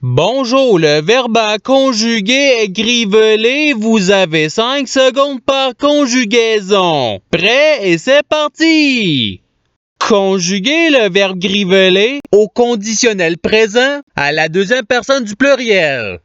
Bonjour, le verbe à conjuguer est grivelé. Vous avez 5 secondes par conjugaison. Prêt et c'est parti! Conjuguer le verbe griveler au conditionnel présent à la deuxième personne du pluriel.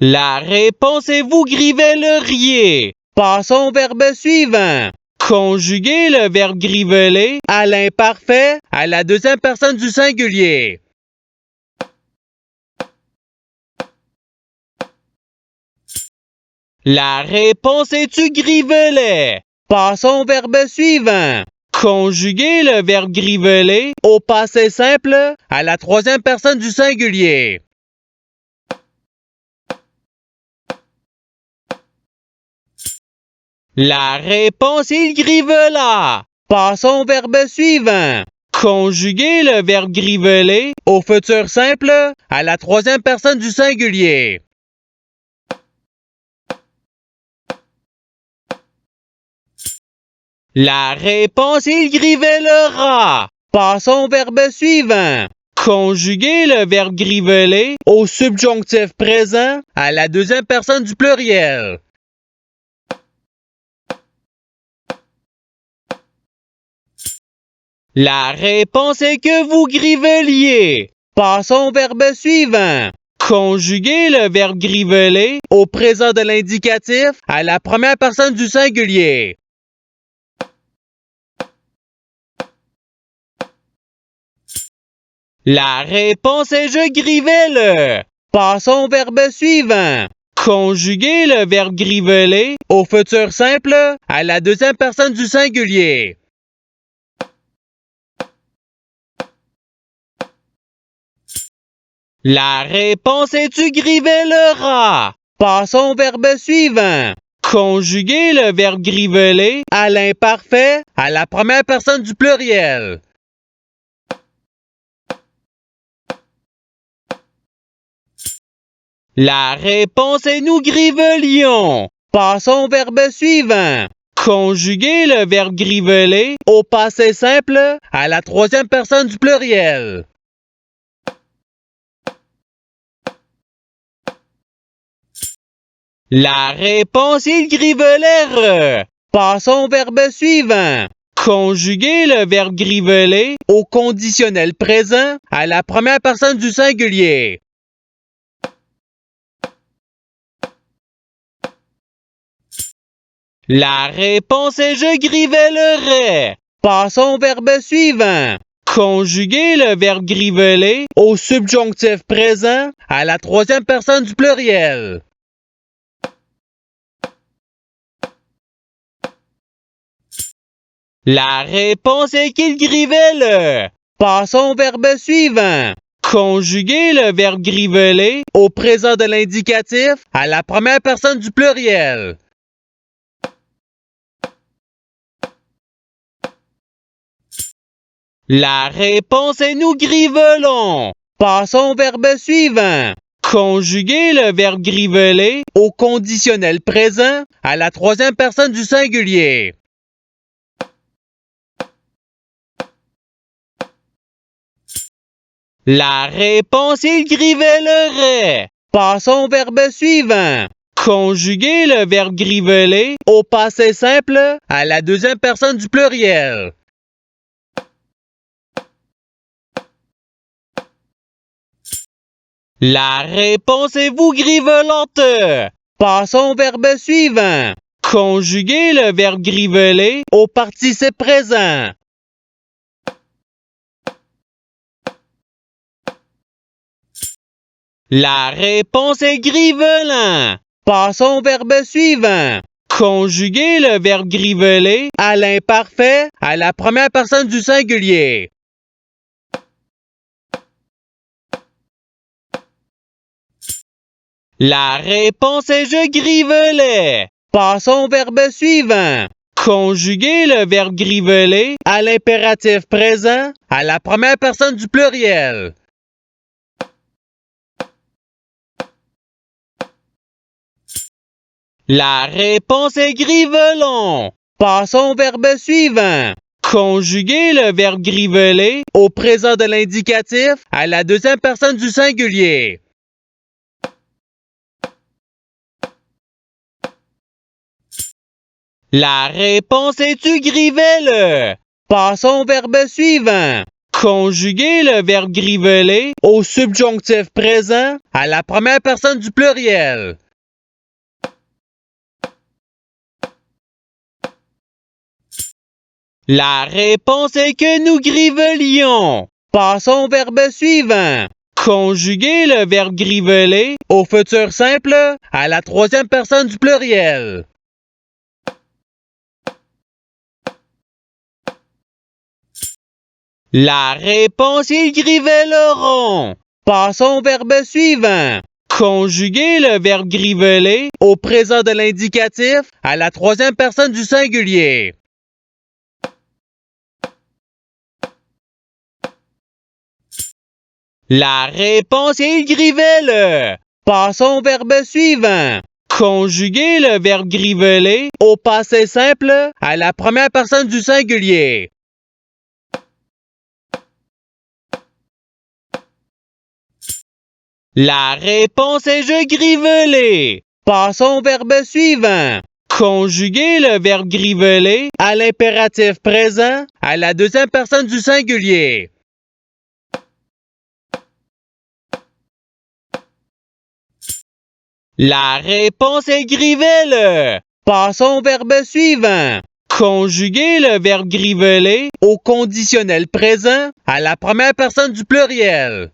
La réponse est vous grivelleriez. Passons au verbe suivant. Conjuguer le verbe griveler à l'imparfait à la deuxième personne du singulier. La réponse est tu grivelais. Passons au verbe suivant. Conjuguer le verbe griveler au passé simple à la troisième personne du singulier. La réponse est il grivela. Passons au verbe suivant. Conjuguer le verbe griveler au futur simple à la troisième personne du singulier. La réponse est il grivellera. Passons au verbe suivant. Conjuguer le verbe griveler au subjonctif présent à la deuxième personne du pluriel. La réponse est que vous griveliez. Passons au verbe suivant. Conjuguer le verbe griveler au présent de l'indicatif à la première personne du singulier. La réponse est je grivelle. Passons au verbe suivant. Conjuguer le verbe griveler au futur simple à la deuxième personne du singulier. La réponse est tu grivelleras. Passons au verbe suivant. Conjuguer le verbe griveler à l'imparfait à la première personne du pluriel. La réponse est nous grivelions. Passons au verbe suivant. Conjuguer le verbe griveler au passé simple à la troisième personne du pluriel. La réponse est il grivelèrent. Passons au verbe suivant. Conjuguer le verbe griveler au conditionnel présent à la première personne du singulier. La réponse est je grivellerai. Passons au verbe suivant. Conjuguer le verbe griveler au subjonctif présent à la troisième personne du pluriel. La réponse est qu'il grivelle. Passons au verbe suivant. Conjuguer le verbe griveler au présent de l'indicatif à la première personne du pluriel. La réponse est nous grivelons. Passons au verbe suivant. Conjuguer le verbe griveler au conditionnel présent à la troisième personne du singulier. La réponse est il grivellerait. Passons au verbe suivant. Conjuguer le verbe griveler au passé simple à la deuxième personne du pluriel. La réponse est vous grivelante. Passons au verbe suivant. Conjuguer le verbe griveler au participe présent. La réponse est grivelant. Passons au verbe suivant. Conjuguer le verbe griveler à l'imparfait à la première personne du singulier. La réponse est je grivelais. Passons au verbe suivant. Conjuguer le verbe griveler à l'impératif présent à la première personne du pluriel. La réponse est grivelon. Passons au verbe suivant. Conjuguer le verbe griveler au présent de l'indicatif à la deuxième personne du singulier. La réponse est tu grivelle. Passons au verbe suivant. Conjuguer le verbe griveler au subjonctif présent à la première personne du pluriel. La réponse est que nous grivelions. Passons au verbe suivant. Conjuguer le verbe griveler au futur simple à la troisième personne du pluriel. La réponse est grivelleront. Passons au verbe suivant. Conjuguer le verbe griveler au présent de l'indicatif à la troisième personne du singulier. La réponse est grivelle. Passons au verbe suivant. Conjuguer le verbe griveler au passé simple à la première personne du singulier. La réponse est je grivelais. Passons au verbe suivant. Conjuguer le verbe griveler à l'impératif présent à la deuxième personne du singulier. La réponse est grivelle. Passons au verbe suivant. Conjuguer le verbe griveler au conditionnel présent à la première personne du pluriel.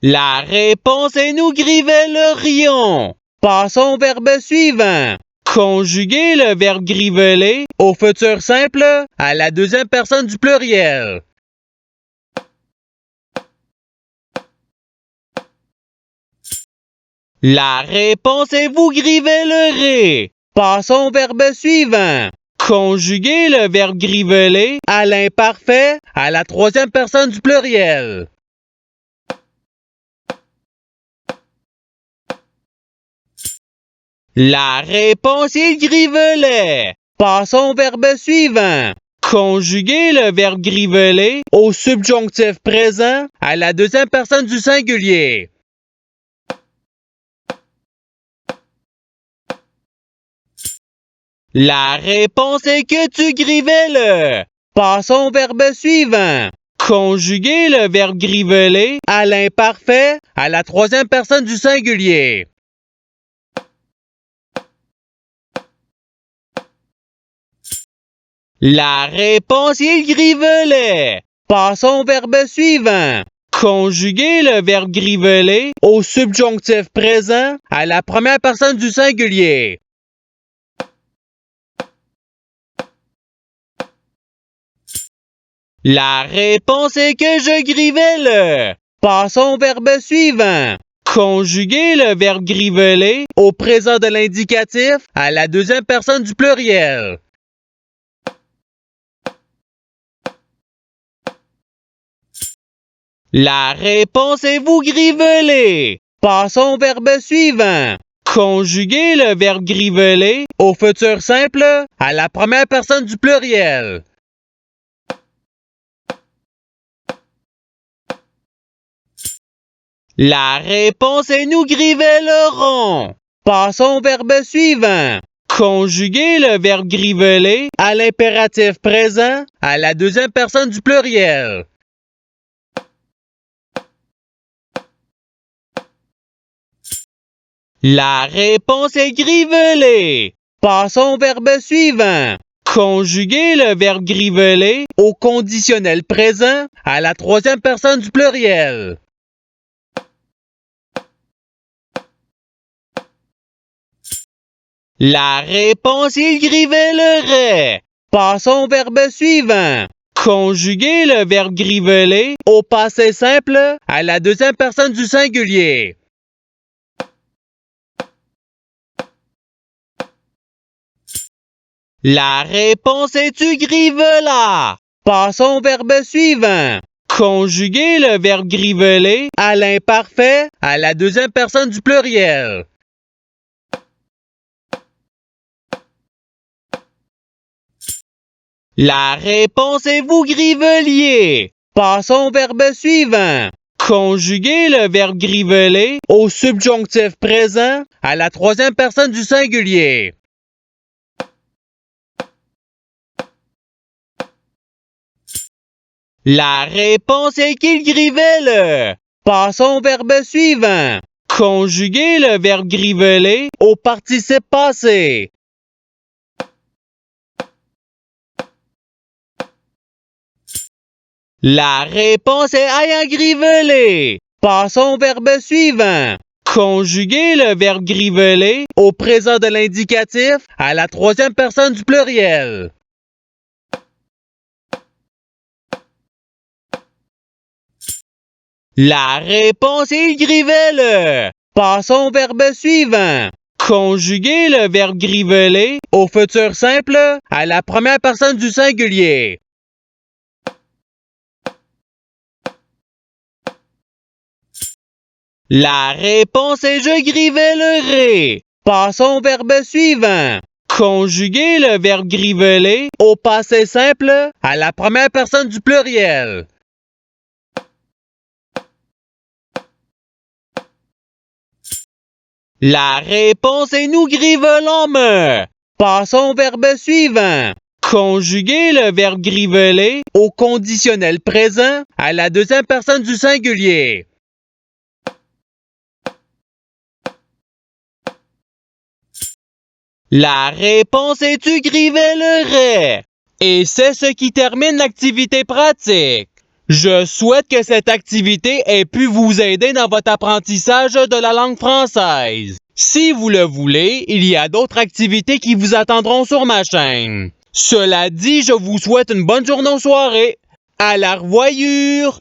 La réponse est nous grivellerions. Passons au verbe suivant. Conjuguer le verbe griveler au futur simple à la deuxième personne du pluriel. La réponse est vous grivellerez. Passons au verbe suivant. Conjuguer le verbe griveler à l'imparfait à la troisième personne du pluriel. La réponse est grivelet. Passons au verbe suivant. Conjuguer le verbe griveler au subjonctif présent à la deuxième personne du singulier. La réponse est que tu grivelles. Passons au verbe suivant. Conjuguer le verbe griveler à l'imparfait à la troisième personne du singulier. La réponse est grivelet. Passons au verbe suivant. Conjuguer le verbe griveler au subjonctif présent à la première personne du singulier. La réponse est que je grivelle. Passons au verbe suivant. Conjuguer le verbe griveler au présent de l'indicatif à la deuxième personne du pluriel. La réponse est vous grivelez. Passons au verbe suivant. Conjuguer le verbe griveler au futur simple à la première personne du pluriel. La réponse est nous grivellerons. Passons au verbe suivant. Conjuguer le verbe griveler à l'impératif présent à la deuxième personne du pluriel. La réponse est griveler. Passons au verbe suivant. Conjuguer le verbe griveler au conditionnel présent à la troisième personne du pluriel. La réponse est grivellerait. Passons au verbe suivant. Conjuguer le verbe griveler au passé simple à la deuxième personne du singulier. La réponse est tu grivelas. Passons au verbe suivant. Conjuguer le verbe griveler à l'imparfait à la deuxième personne du pluriel. La réponse est vous griveliez. Passons au verbe suivant. Conjuguez le verbe griveler au subjonctif présent à la troisième personne du singulier. La réponse est qu'il grivelle. Passons au verbe suivant. Conjuguez le verbe griveler au participe passé. La réponse est ayant grivelé. Passons au verbe suivant. Conjuguez le verbe griveler au présent de l'indicatif à la troisième personne du pluriel. La réponse est il grivelle. Passons au verbe suivant. Conjuguez le verbe griveler au futur simple à la première personne du singulier. La réponse est je grivellerai. Passons au verbe suivant. Conjuguez le verbe griveler au passé simple à la première personne du pluriel. La réponse est nous grivelons. Passons au verbe suivant. Conjuguez le verbe griveler au conditionnel présent à la deuxième personne du singulier. La réponse est tu grivellerais. Et c'est ce qui termine l'activité pratique. Je souhaite que cette activité ait pu vous aider dans votre apprentissage de la langue française. Si vous le voulez, il y a d'autres activités qui vous attendront sur ma chaîne. Cela dit, je vous souhaite une bonne journée ou soirée. À la revoyure!